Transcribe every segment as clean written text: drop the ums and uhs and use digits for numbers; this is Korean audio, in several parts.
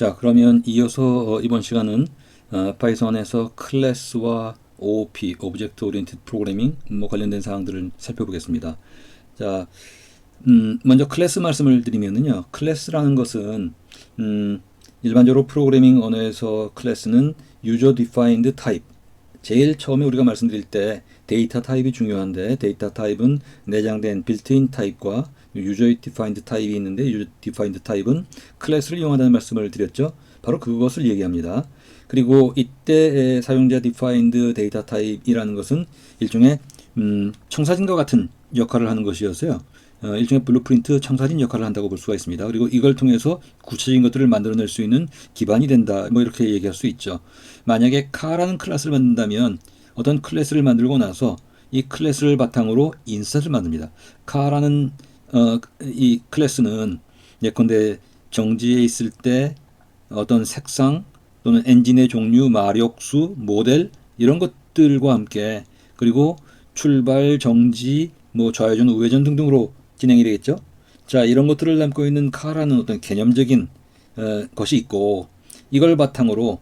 자, 그러면 이어서 이번 시간은 파이썬에서 클래스와 OOP, Object Oriented Programming 관련된 사항들을 살펴보겠습니다. 자, 먼저 클래스 말씀을 드리면은요, 클래스라는 것은 일반적으로 프로그래밍 언어에서 클래스는 User Defined Type. 제일 처음에 우리가 말씀드릴 때 데이터 타입이 중요한데, 데이터 타입은 내장된 빌트인 타입과 User Defined 타입이 있는데, User Defined 타입은 클래스를 이용한다는 말씀을 드렸죠. 바로 그것을 얘기합니다. 그리고 이때 사용자 Defined 데이터 타입이라는 것은 일종의 청사진과 같은 역할을 하는 것이었어요. 일종의 블루프린트 청사진 역할을 한다고 볼 수가 있습니다. 그리고 이걸 통해서 구체적인 것들을 만들어낼 수 있는 기반이 된다. 이렇게 얘기할 수 있죠. 만약에 카라는 클래스를 만든다면 어떤 클래스를 만들고 나서 이 클래스를 바탕으로 인스턴스를 만듭니다. 카라는 이 클래스는 예컨대 정지에 있을 때 어떤 색상 또는 엔진의 종류, 마력수, 모델 이런 것들과 함께 그리고 출발, 정지, 좌회전, 우회전 등등으로 진행이 되겠죠. 자, 이런 것들을 담고 있는 카라는 어떤 개념적인 것이 있고 이걸 바탕으로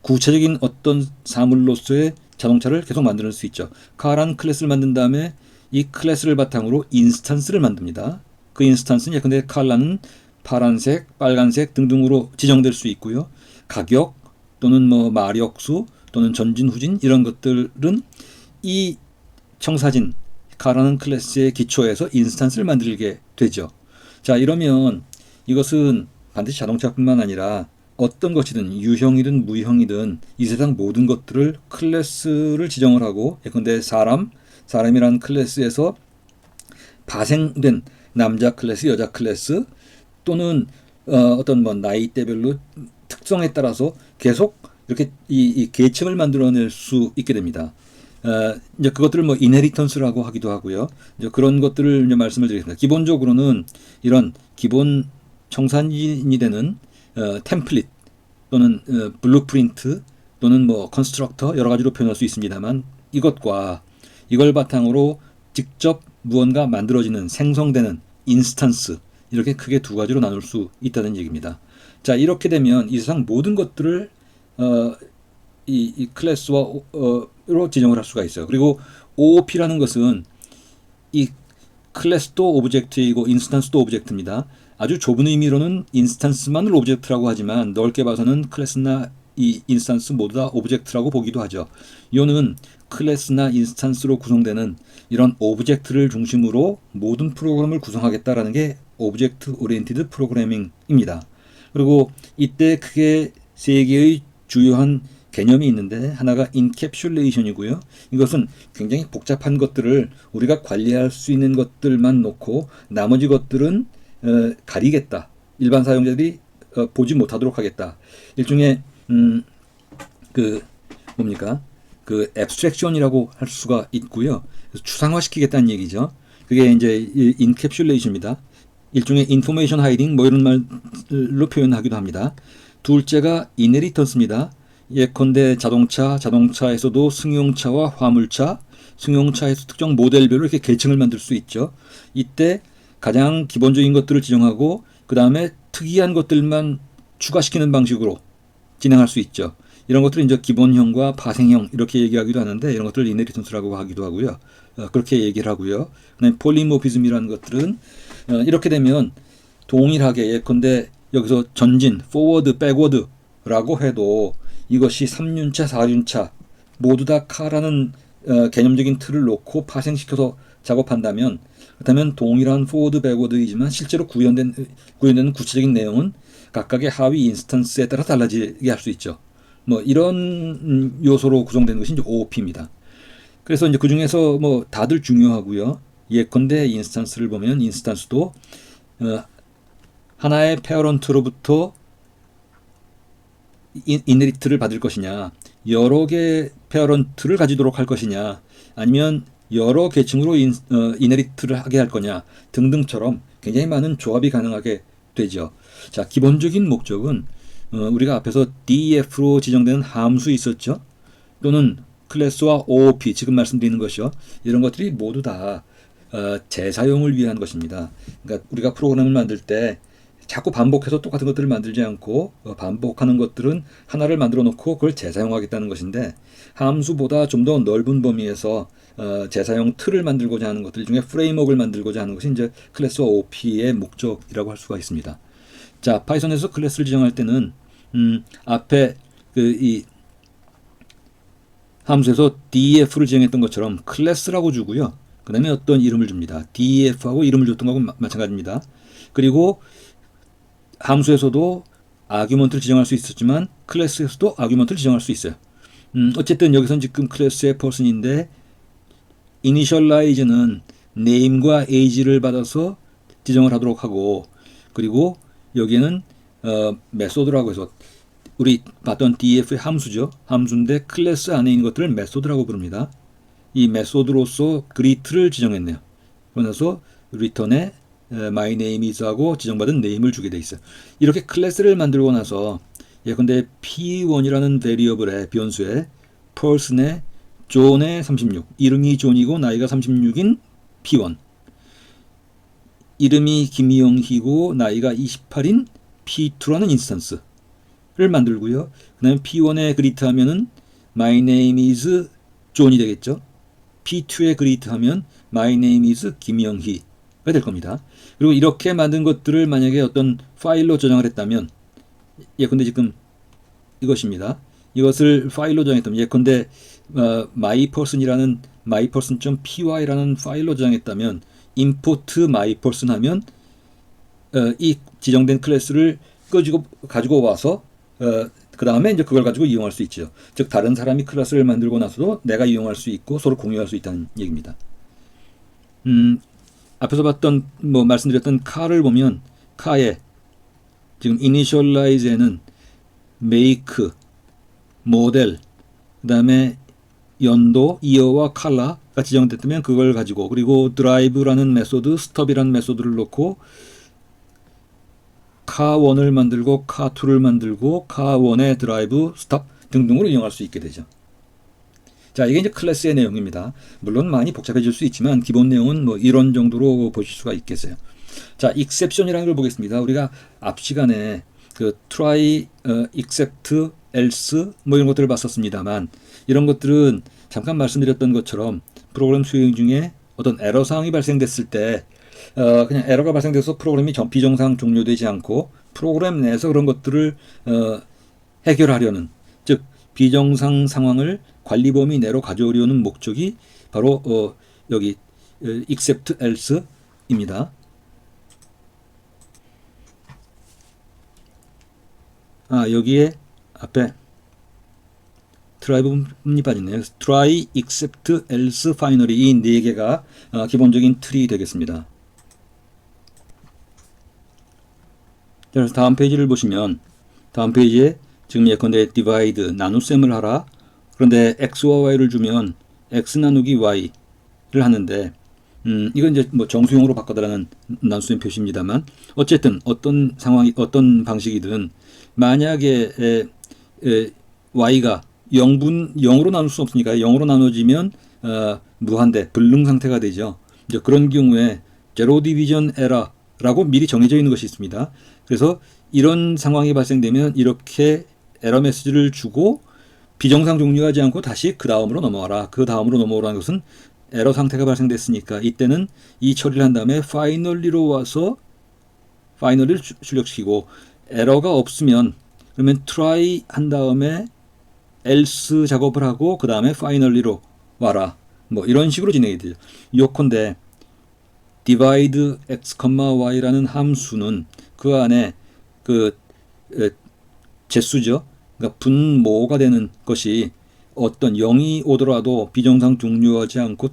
구체적인 어떤 사물로서의 자동차를 계속 만들 수 있죠. 카라는 클래스를 만든 다음에 이 클래스를 바탕으로 인스턴스를 만듭니다. 그 인스턴스는 예컨대 컬러는 파란색, 빨간색 등등으로 지정될 수 있고요. 가격 또는 마력수 또는 전진, 후진 이런 것들은 이 청사진 카라는 클래스의 기초에서 인스턴스를 만들게 되죠. 자, 이러면 이것은 반드시 자동차뿐만 아니라 어떤 것이든 유형이든 무형이든 이 세상 모든 것들을 클래스를 지정을 하고 예컨대 사람이라는 클래스에서 파생된 남자 클래스, 여자 클래스 또는 어떤 나이대별로 특성에 따라서 계속 이렇게 이 계층을 만들어낼 수 있게 됩니다. 이제 그것들을 인헤리턴스라고 하기도 하고요. 이제 그런 것들을 이제 말씀을 드리겠습니다. 기본적으로는 이런 기본 청산인이 되는 템플릿 또는 블루프린트 또는 컨스트럭터 여러 가지로 표현할 수 있습니다만 이것과 이걸 바탕으로 직접 무언가 만들어지는 생성되는 인스턴스 이렇게 크게 두 가지로 나눌 수 있다는 얘기입니다. 자, 이렇게 되면 이 세상 모든 것들을 이 클래스로 지정을 할 수가 있어요. 그리고 OOP라는 것은 이 클래스도 오브젝트이고 인스턴스도 오브젝트입니다. 아주 좁은 의미로는 인스턴스만을 오브젝트라고 하지만 넓게 봐서는 클래스나 이 인스턴스 모두 다 오브젝트라고 보기도 하죠. 이거는 클래스나 인스턴스로 구성되는 이런 오브젝트를 중심으로 모든 프로그램을 구성하겠다라는 게 오브젝트 오리엔티드 프로그래밍입니다. 그리고 이때 크게 세 개의 주요한 개념이 있는데 하나가 인캡슐레이션이고요. 이것은 굉장히 복잡한 것들을 우리가 관리할 수 있는 것들만 놓고 나머지 것들은 가리겠다. 일반 사용자들이 보지 못하도록 하겠다. 일종의 그 앱스트랙션이라고 할 수가 있고요. 추상화시키겠다는 얘기죠. 그게 이제 인캡슐레이션입니다. 일종의 인포메이션 하이딩 이런 말로 표현하기도 합니다. 둘째가 이네리턴스입니다. 예컨대 자동차에서도 승용차와 화물차, 승용차에서 특정 모델별로 이렇게 계층을 만들 수 있죠. 이때 가장 기본적인 것들을 지정하고 그 다음에 특이한 것들만 추가시키는 방식으로 진행할 수 있죠. 이런 것들은 이제 기본형과 파생형 이렇게 얘기하기도 하는데 이런 것들을 이네리턴스라고 하기도 하고요. 그렇게 얘기를 하고요. 그다음에 폴리모피즘이라는 것들은 이렇게 되면 동일하게 예컨대 여기서 전진, 포워드, 백워드라고 해도 이것이 3륜차, 4륜차 모두 다 카라는 개념적인 틀을 놓고 파생시켜서 작업한다면 그렇다면 동일한 포워드, 백워드이지만 실제로 구현되는 구체적인 내용은 각각의 하위 인스턴스에 따라 달라지게 할 수 있죠. 이런 요소로 구성되는 것이 이제 OOP입니다. 그래서 이제 그 중에서 다들 중요하고요. 예컨대 인스턴스를 보면 인스턴스도 하나의 페어런트로부터 이네리트를 받을 것이냐, 여러 개의 페어런트를 가지도록 할 것이냐, 아니면 여러 계층으로 이네리트를 하게 할 거냐 등등처럼 굉장히 많은 조합이 가능하게 되죠. 자, 기본적인 목적은 우리가 앞에서 DEF로 지정되는 함수 있었죠. 또는 클래스와 OOP 지금 말씀드리는 것이요. 이런 것들이 모두 다 재사용을 위한 것입니다. 그러니까 우리가 프로그램을 만들 때 자꾸 반복해서 똑같은 것들을 만들지 않고 반복하는 것들은 하나를 만들어 놓고 그걸 재사용하겠다는 것인데, 함수보다 좀 더 넓은 범위에서 재사용 틀을 만들고자 하는 것들 중에 프레임워크를 만들고자 하는 것이 이제 클래스와 OP의 목적이라고 할 수가 있습니다. 자, 파이썬에서 클래스를 지정할 때는 앞에 이 함수에서 def를 지정했던 것처럼 클래스라고 주고요. 그 다음에 어떤 이름을 줍니다. def하고 이름을 줬던 거하고 마찬가지입니다. 그리고 함수에서도 아규먼트를 지정할 수 있었지만 클래스에서도 아규먼트를 지정할 수 있어요. 어쨌든 여기서는 지금 클래스의 person인데 initialize는 name과 age를 받아서 지정을 하도록 하고, 그리고 여기에는 메소드라고 해서 우리 봤던 def의 함수죠. 함수인데 클래스 안에 있는 것들을 메소드라고 부릅니다. 이 메소드로서 그리트를 지정했네요. 그러면서 return에 my name is 하고 지정받은 name을 주게 돼 있어요. 이렇게 클래스를 만들고 나서 예컨대 p1이라는 베리어블의 변수에 person의 존의 36, 이름이 존이고 나이가 36인 p1, 이름이 김영희고 나이가 28인 p2라는 인스턴스를 만들고요. 그 다음에 p1에 그리트 하면은 my name is 존이 되겠죠. p2에 그리트 하면 my name is 김영희가 될 겁니다. 그리고 이렇게 만든 것들을 만약에 어떤 파일로 저장을 했다면, 예컨대 지금 이것입니다. 이것을 파일로 저장했다면, 예컨대 myperson이라는 myperson.py라는 파일로 저장했다면 import myperson 하면 이 지정된 클래스를 가지고 와서 그 다음에 이제 그걸 가지고 이용할 수 있죠. 즉 다른 사람이 클래스를 만들고 나서도 내가 이용할 수 있고 서로 공유할 수 있다는 얘기입니다. 앞에서 봤던 말씀드렸던 car를 보면 car에 지금 initialize에는 make, model, 그 다음에 연도, year와 color가 지정됐다면 그걸 가지고, 그리고 drive라는 메소드, stop이라는 메소드를 놓고 car1을 만들고 car2를 만들고 car1의 drive, stop 등등으로 이용할 수 있게 되죠. 자, 이게 이제 클래스의 내용입니다. 물론 많이 복잡해질 수 있지만 기본 내용은 이런 정도로 보실 수가 있겠어요. 자, exception이라는 걸 보겠습니다. 우리가 앞 시간에 그 try, except, else 이런 것들을 봤었습니다만, 이런 것들은 잠깐 말씀드렸던 것처럼 프로그램 수행 중에 어떤 에러 사항이 발생됐을 때 그냥 에러가 발생돼서 프로그램이 비정상 종료되지 않고 프로그램 내에서 그런 것들을 해결하려는, 즉 비정상 상황을 관리 범위 내로 가져오려는 목적이 바로 여기 except else입니다. 여기에 앞에 try 부분이 빠지네요. try, except, else, finally 이 네 개가 기본적인 틀이 되겠습니다. 그래서 다음 페이지를 보시면 다음 페이지에 지금 예컨대 divide, 나눗셈을 하라. 그런데 x와 y를 주면 x 나누기 y를 하는데 이건 이제 정수용으로 바꿔달라는 나눗셈 표시입니다만, 어쨌든 어떤 상황이 어떤 방식이든 만약에 y가 0으로 나눌 수 없으니까 0으로 나눠지면 무한대, 불능 상태가 되죠. 이제 그런 경우에 제로 디비전 에러라고 미리 정해져 있는 것이 있습니다. 그래서 이런 상황이 발생되면 이렇게 에러 메시지를 주고 비정상 종료하지 않고 다시 그 다음으로 넘어와라. 그 다음으로 넘어오라는 것은 에러 상태가 발생됐으니까 이때는 이 처리를 한 다음에 finally로 와서 finally를 출력시키고, 에러가 없으면 그러면 try 한 다음에 else 작업을 하고 그 다음에 finally로 와라. 이런 식으로 진행이 되죠. 요컨대 divide x, y라는 함수는 그 안에 그 재수죠. 그러니까 분모가 되는 것이 어떤 0이 오더라도 비정상 종료하지 않고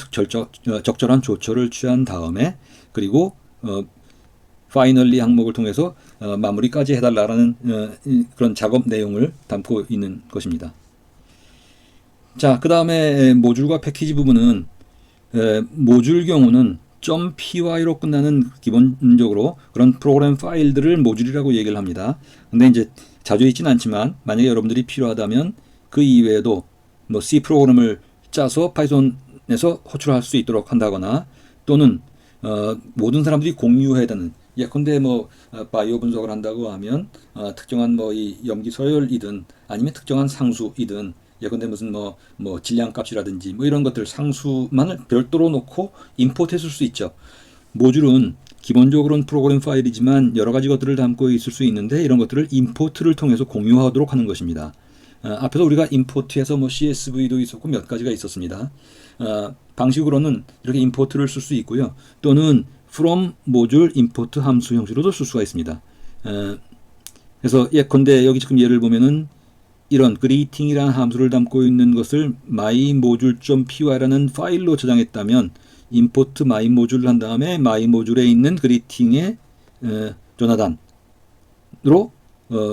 적절한 조처를 취한 다음에, 그리고 finally 항목을 통해서 마무리까지 해달라는 그런 작업 내용을 담고 있는 것입니다. 자, 그 다음에 모듈과 패키지 부분은 모듈 경우는 .py로 끝나는 기본적으로 그런 프로그램 파일들을 모듈이라고 얘기를 합니다. 근데 이제 자주 있지는 않지만 만약에 여러분들이 필요하다면 그 이외에도 C 프로그램을 짜서 파이썬에서 호출할 수 있도록 한다거나, 또는 모든 사람들이 공유해야 되는 예컨대 뭐 바이오 분석을 한다고 하면 특정한 뭐 이 염기 서열이든 아니면 특정한 상수이든 예컨대 무슨 뭐 질량값이라든지 뭐 이런 것들 상수만을 별도로 놓고 임포트했을 수 있죠. 모듈은 기본적으로는 프로그램 파일이지만 여러 가지 것들을 담고 있을 수 있는데 이런 것들을 임포트를 통해서 공유하도록 하는 것입니다. 앞에서 우리가 임포트에서 뭐 CSV도 있었고 몇 가지가 있었습니다. 방식으로는 이렇게 임포트를 쓸 수 있고요. 또는 from module import 함수 형식으로도 쓸 수가 있습니다. 그래서 예컨대 여기 지금 예를 보면은 이런 greeting이라는 함수를 담고 있는 것을 mymodule.py라는 파일로 저장했다면 import mymodule 한 다음에 mymodule에 있는 greeting의 조나단으로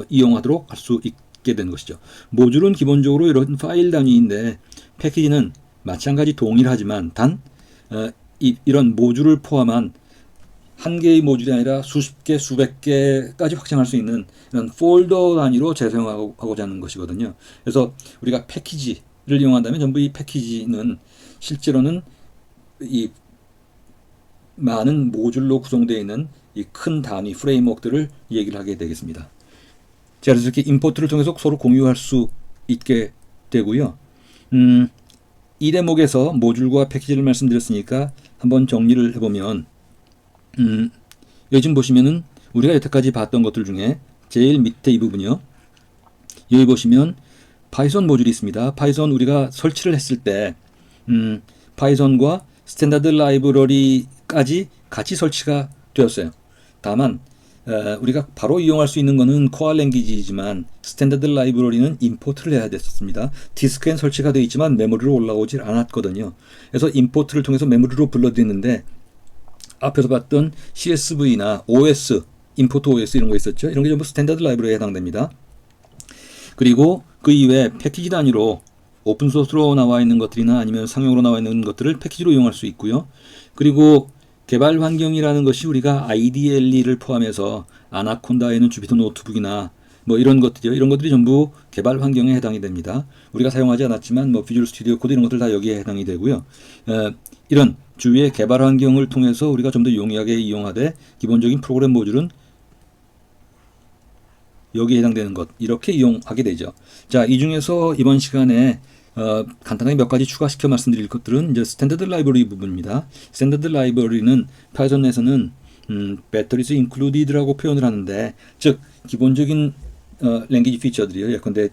이용하도록 할 수 있게 되는 것이죠. 모듈은 기본적으로 이런 파일 단위인데 패키지는 마찬가지 동일하지만 단 이런 모듈을 포함한 한 개의 모듈이 아니라 수십 개, 수백 개까지 확장할 수 있는 이런 폴더 단위로 재사용하고자 하는 것이거든요. 그래서 우리가 패키지를 이용한다면 전부 이 패키지는 실제로는 이 많은 모듈로 구성되어 있는 이 큰 단위 프레임워크들을 얘기를 하게 되겠습니다. 자, 그래서 이렇게 임포트를 통해서 서로 공유할 수 있게 되고요. 이 대목에서 모듈과 패키지를 말씀드렸으니까 한번 정리를 해보면 여기 지금 보시면은 우리가 여태까지 봤던 것들 중에 제일 밑에 이 부분이요. 여기 보시면 파이썬 모듈이 있습니다. 파이썬 우리가 설치를 했을 때 파이썬과 스탠다드 라이브러리까지 같이 설치가 되었어요. 다만 우리가 바로 이용할 수 있는 것은 코어 랭귀지이지만 스탠다드 라이브러리는 임포트를 해야 됐었습니다. 디스크엔 설치가 되어 있지만 메모리로 올라오질 않았거든요. 그래서 임포트를 통해서 메모리로 불러들였는데 앞에서 봤던 CSV나 OS, 임포트 OS 이런 거 있었죠. 이런 게 전부 스탠다드 라이브러리에 해당됩니다. 그리고 그 이외에 패키지 단위로 오픈소스로 나와 있는 것들이나 아니면 상용으로 나와 있는 것들을 패키지로 이용할 수 있고요. 그리고 개발 환경이라는 것이 우리가 IDLE를 포함해서 아나콘다에는 주피터 노트북이나 뭐 이런 것들이요. 이런 것들이 전부 개발 환경에 해당이 됩니다. 우리가 사용하지 않았지만 뭐 비주얼 스튜디오 코드 이런 것들 다 여기에 해당이 되고요. 이런 주위의 개발 환경을 통해서 우리가 좀 더 용이하게 이용하되 기본적인 프로그램 모듈은 여기에 해당되는 것 이렇게 이용하게 되죠. 자, 이 중에서 이번 시간에 간단하게 몇 가지 추가시켜 말씀드릴 것들은 이제 스탠다드 라이브러리 부분입니다. 스탠다드 라이브러리는 파이썬에서는 batteries included라고 표현을 하는데, 즉 기본적인 랭귀지 피처들이요. 예컨대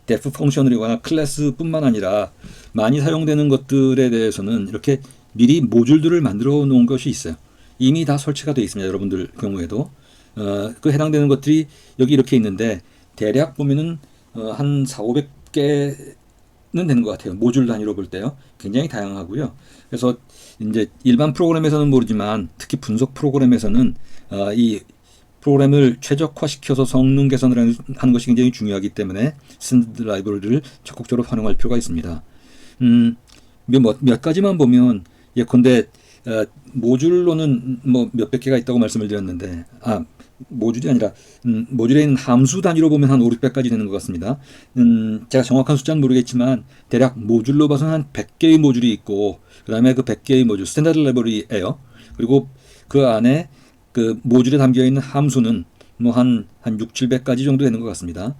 def 펑션이거나 클래스뿐만 아니라 많이 사용되는 것들에 대해서는 이렇게 미리 모듈들을 만들어 놓은 것이 있어요. 이미 다 설치가 되어 있습니다. 여러분들 경우에도 그 해당되는 것들이 여기 이렇게 있는데 대략 보면은 한 4,500개는 되는 것 같아요. 모듈 단위로 볼 때요. 굉장히 다양하고요. 그래서 이제 일반 프로그램에서는 모르지만 특히 분석 프로그램에서는 이 프로그램을 최적화시켜서 성능 개선을 하는 것이 굉장히 중요하기 때문에 스탠다드 라이브러리를 적극적으로 활용할 필요가 있습니다. 몇 가지만 보면 예컨대 모듈로는 뭐 몇백 개가 있다고 말씀을 드렸는데 모듈이 아니라 모듈에 있는 함수 단위로 보면 한 5, 600까지 되는 것 같습니다. 제가 정확한 숫자는 모르겠지만 대략 모듈로 봐서는 한 100개의 모듈이 있고 그 다음에 그 100개의 모듈 스탠다드 라이브러리예요. 그리고 그 안에 그 모듈에 담겨 있는 함수는 뭐 한 6, 700가지 정도 되는 것 같습니다.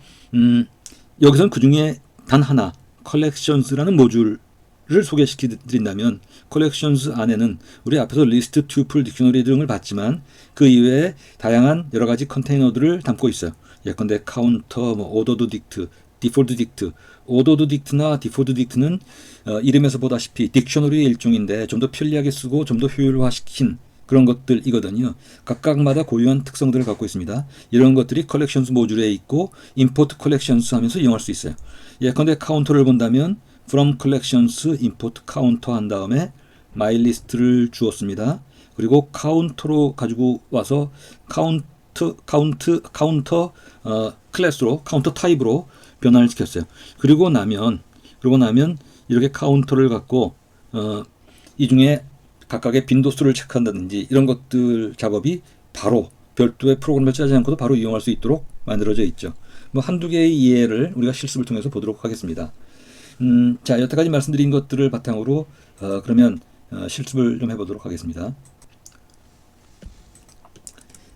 여기서는 그 중에 단 하나 collections라는 모듈을 소개시켜 드린다면 collections 안에는 우리 앞에서 리스트, 튜플, 딕셔너리 등을 봤지만 그 이외에 다양한 여러 가지 컨테이너들을 담고 있어요. 예컨대 카운터, 뭐 오더드 딕트, 디폴트 딕트, 오더드 딕트나 디폴트 딕트는 이름에서 보다시피 딕셔너리의 일종인데 좀 더 편리하게 쓰고 좀 더 효율화시킨 그런 것들이거든요. 각각마다 고유한 특성들을 갖고 있습니다. 이런 것들이 collections 모듈에 있고 import collections 하면서 이용할 수 있어요. 예컨대 카운터를 본다면 from collections import counter 한 다음에 mylist를 주었습니다. 그리고 카운터로 가지고 와서 카운터 클래스로 카운터 타입으로 변환을 시켰어요. 그리고 나면 이렇게 카운터를 갖고 이 중에 각각의 빈도수를 체크한다든지 이런 것들 작업이 바로 별도의 프로그램을 짜지 않고도 바로 이용할 수 있도록 만들어져 있죠. 뭐 한두 개의 예를 우리가 실습을 통해서 보도록 하겠습니다. 자, 여태까지 말씀드린 것들을 바탕으로 그러면 실습을 좀 해보도록 하겠습니다.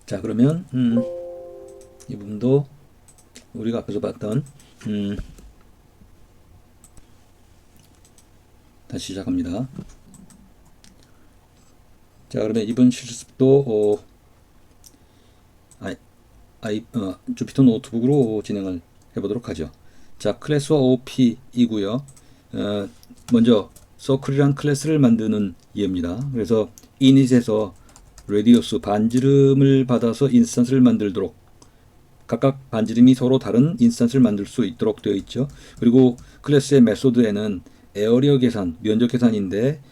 자, 그러면 이 부분도 우리가 앞에서 봤던 다시 시작합니다. 자, 그러면 이번 실습도 주피터 노트북으로 진행을 해보도록 하죠. 자, 클래스와 OP이고요. 먼저 서클이란 클래스를 만드는 이해입니다. 그래서 init에서 레디우스 반지름을 받아서 인스턴스를 만들도록 각각 반지름이 서로 다른 인스턴스를 만들 수 있도록 되어 있죠. 그리고 클래스의 메소드에는 에어리어 계산, 면적 계산인데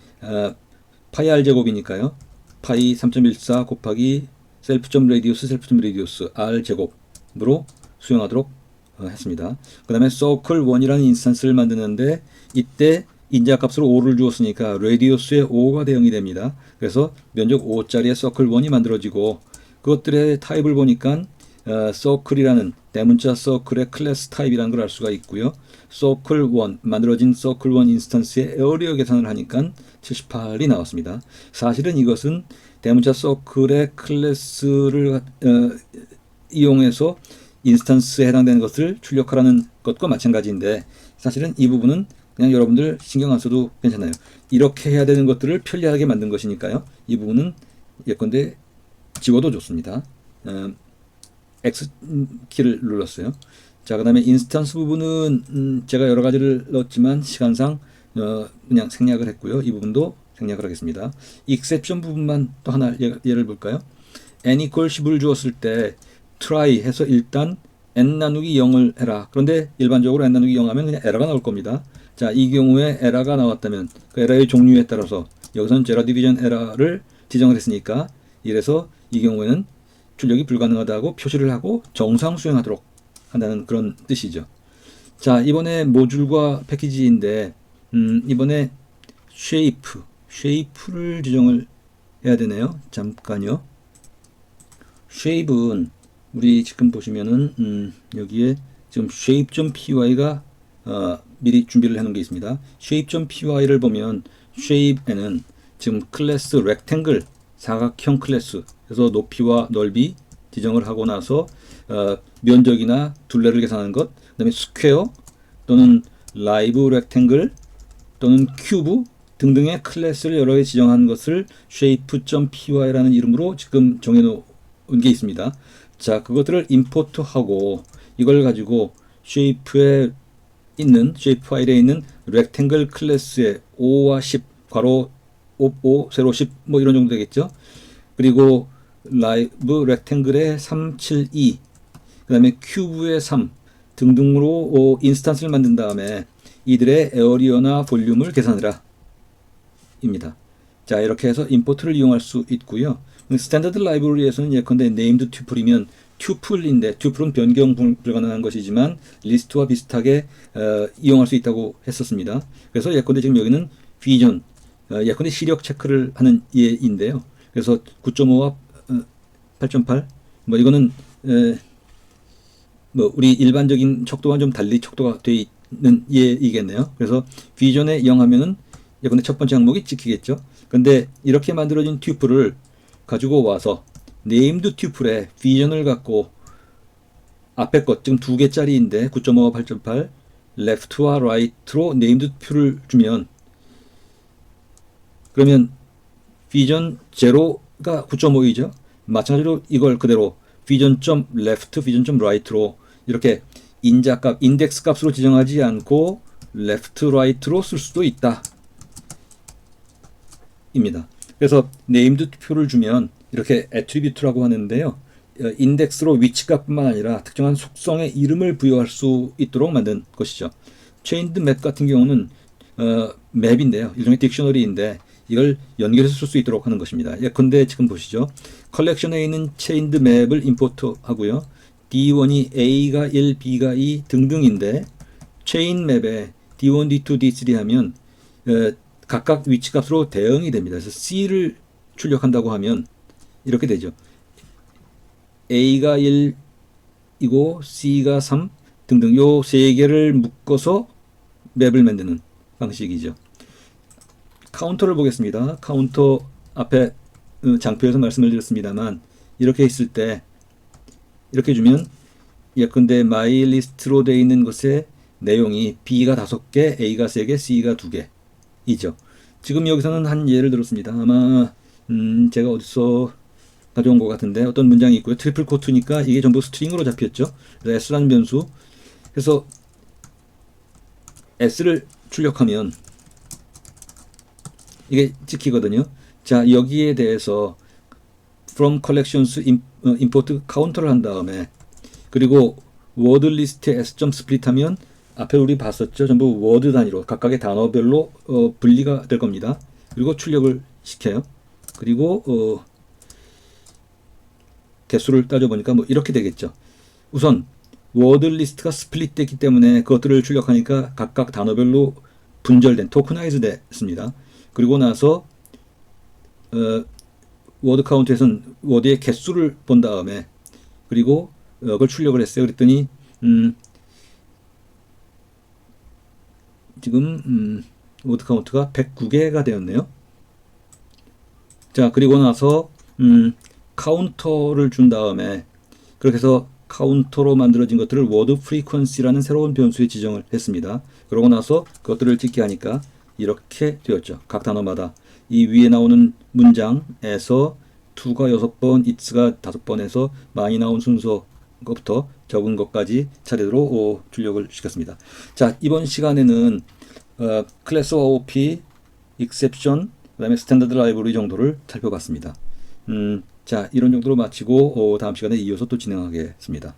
파이 r 제곱이니까요. 파이 3.14 곱하기 셀프.radius r 제곱으로 수용하도록 했습니다. 그 다음에 circle1이라는 인스턴스를 만드는데 이때 인자값으로 5를 주었으니까 radius의 5가 대응이 됩니다. 그래서 면적 5짜리의 circle1이 만들어지고 그것들의 타입을 보니까 circle이라는 대문자 circle의 클래스 타입이라는 걸 알 수가 있고요. circle1 만들어진 circle1 인스턴스의 에어리어 계산을 하니까 78이 나왔습니다. 사실은 이것은 대문자 circle의 클래스를 이용해서 인스턴스에 해당되는 것을 출력하라는 것과 마찬가지인데 사실은 이 부분은 그냥 여러분들 신경 안 써도 괜찮아요. 이렇게 해야 되는 것들을 편리하게 만든 것이니까요. 이 부분은 예컨대 지워도 좋습니다. X키를 눌렀어요. 자, 그 다음에 인스턴스 부분은 제가 여러 가지를 넣었지만 시간상 그냥 생략을 했고요. 이 부분도 생략을 하겠습니다. exception 부분만 또 하나 예를 볼까요? n equal 10을 주었을 때 try 해서 일단 n 나누기 0을 해라. 그런데 일반적으로 n 나누기 0 하면 그냥 에러가 나올 겁니다. 자, 이 경우에 에러가 나왔다면 그 에러의 종류에 따라서 여기서는 제로 디비전 에러를 지정을 했으니까 이래서 이 경우에는 출력이 불가능하다고 표시를 하고 정상 수행하도록 한다는 그런 뜻이죠. 자, 이번에 모듈과 패키지인데 이번에 shape를 지정을 해야 되네요. 잠깐요. shape은 우리 지금 보시면은 여기에 지금 shape.py가 미리 준비를 해놓은 게 있습니다. shape.py를 보면 shape에는 지금 클래스 rectangle 사각형 클래스 그래서 높이와 넓이 지정을 하고 나서 면적이나 둘레를 계산하는 것, 그 다음에 스퀘어 또는 라이브 렉탱글 또는 큐브 등등의 클래스를 여러 개 지정한 것을 shape.py라는 이름으로 지금 정해놓은 게 있습니다. 자, 그것들을 임포트하고 이걸 가지고 shape에 있는 shape 파일에 있는 렉탱글 클래스의 5와 10 괄호 5, 세로 10 뭐 이런 정도 되겠죠. 그리고 라이브 렉탱글의 372 그 다음에 큐브의 3 등등으로 인스턴스를 만든 다음에 이들의 에어리어나 볼륨을 계산하라 입니다. 자, 이렇게 해서 임포트를 이용할 수 있고요. 스탠더드 라이브러리에서는 예컨대 네임드 튜플이면 튜플인데 튜플은 변경 불가능한 것이지만 리스트와 비슷하게 이용할 수 있다고 했었습니다. 그래서 예컨대 지금 여기는 비전 예컨대 시력 체크를 하는 예인데요. 그래서 9.5와 8.8 뭐 이거는 뭐 우리 일반적인 척도와 좀 달리 척도가 되어 있는 예이겠네요. 그래서 비전에 0 하면은 예컨대 첫 번째 항목이 찍히겠죠. 근데 이렇게 만들어진 튜플을 가지고 와서 네임드 튜플에 비전을 갖고 앞에 것 지금 두 개짜리인데 9.5와 8.8 left와 right로 네임드 튜플을 주면 그러면 비전 제로가 9.5이죠. 마찬가지로 이걸 그대로 vision.left, vision.right로 이렇게 인자값, 인덱스 값으로 지정하지 않고 left, right로 쓸 수도 있다. 입니다. 그래서 네임드 표를 주면 이렇게 애트리뷰트라고 하는데요. 인덱스로 위치값뿐만 아니라 특정한 속성의 이름을 부여할 수 있도록 만든 것이죠. 체인드 맵 같은 경우는 맵인데요. 일종의 딕셔너리인데 이걸 연결해서 쓸 수 있도록 하는 것입니다. 예컨대 지금 보시죠. 컬렉션에 있는 체인드 맵을 임포트 하고요. D1이 A가 1, B가 2 등등인데 체인 맵에 D1, D2, D3 하면 각각 위치값으로 대응이 됩니다. 그래서 C를 출력한다고 하면 이렇게 되죠. A가 1이고 C가 3 등등 요 세 개를 묶어서 맵을 만드는 방식이죠. 카운터를 보겠습니다. 카운터 앞에 장표에서 말씀을 드렸습니다만 이렇게 있을 때 이렇게 주면 예컨대 my list로 되어 있는 것의 내용이 B가 5개, A가 3개, C가 2개 이죠. 지금 여기서는 한 예를 들었습니다. 아마 제가 어디서 가져온 것 같은데 어떤 문장이 있고요. 트리플 코트니까 이게 전부 스트링으로 잡혔죠. 그래서 S라는 변수. 그래서 S를 출력하면 이게 찍히거든요. 자, 여기에 대해서 from collections import 카운터를 한 다음에 그리고 word list에 s.split 하면 앞에 우리 봤었죠. 전부 워드 단위로 각각의 단어별로 분리가 될 겁니다. 그리고 출력을 시켜요. 그리고 개수를 따져보니까 뭐 이렇게 되겠죠. 우선 워드 리스트가 스플릿 됐기 때문에 그것들을 출력하니까 각각 단어별로 분절된 토크나이즈 됐습니다. 그리고 나서 워드 카운트에서는 워드의 개수를 본 다음에 그리고 그걸 출력을 했어요. 그랬더니 지금 워드 카운트가 109개가 되었네요. 자, 그리고 나서 카운터를 준 다음에 그렇게 해서 카운터로 만들어진 것들을 워드 프리퀀시라는 새로운 변수에 지정을 했습니다. 그러고 나서 그것들을 찍게 하니까 이렇게 되었죠. 각 단어마다 이 위에 나오는 문장에서 to가 6번, it's가 5번에서 많이 나온 순서부터 적은 것까지 차례로 출력을 시켰습니다. 자, 이번 시간에는 클래스와 OP, exception, 그 다음에 스탠다드 라이브러리 정도를 살펴봤습니다. 자, 이런 정도로 마치고 다음 시간에 이어서 또 진행하겠습니다.